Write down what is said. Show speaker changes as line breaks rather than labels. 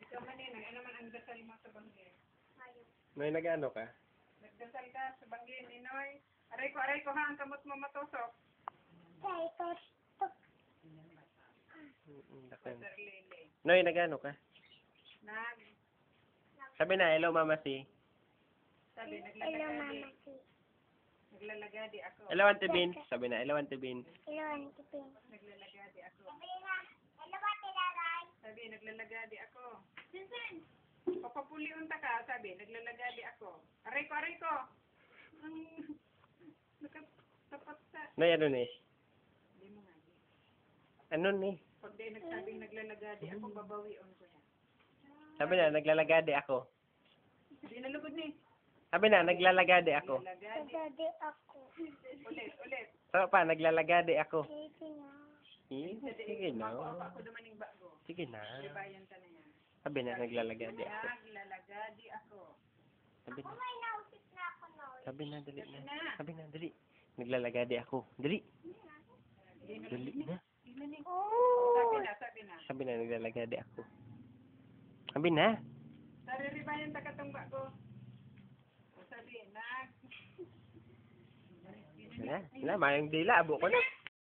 Ikaw maninang, ano man ang dasal mo sa banggin?
May nag-ano ka?
Nagdasal ka sa banggin, Inoy. Aray ko ha, ang kamot mo matusok. Father Lily.
Noy, nag-ano ka?
Nag,
Sabi na, hello Mama C.
sabi, naglalagadi. Naglalagadi ako.
Hello Auntie Bean. Sabi na, hello Auntie Bean.
Naglalagadi ako. Sabi, naglalagadi ako. Papapuli unta ka, sabi, naglalagadi ako. Aray ko. Nakatapat sa...
Noy, ano ni?
Hindi mo nga.
Ano ni?
Pag di nagsabing naglalagadi ako, babawion ko yan.
Sabi na, naglalagadi ako.
Hindi nalugod ni.
Sabi na, naglalagadi ako.
Naglalagadi. Ulit.
So pa, naglalagadi ako.
Sige
Sige na.
Ako dumaning bago.
Sige na.
Bayan ka na yan.
Sabi na, naglalagadi ako.
Naglalagadi ako.
Sabi na. Sabi na, dali na. Sabi na, dali. Naglalagadi ako. Dali. Dali na.
Sabi na.
Sabi na, naglalagadi ako. Sabi na.
Nariribayan ta katong bago. Sabi na.
Mayang dila. Abo ko na.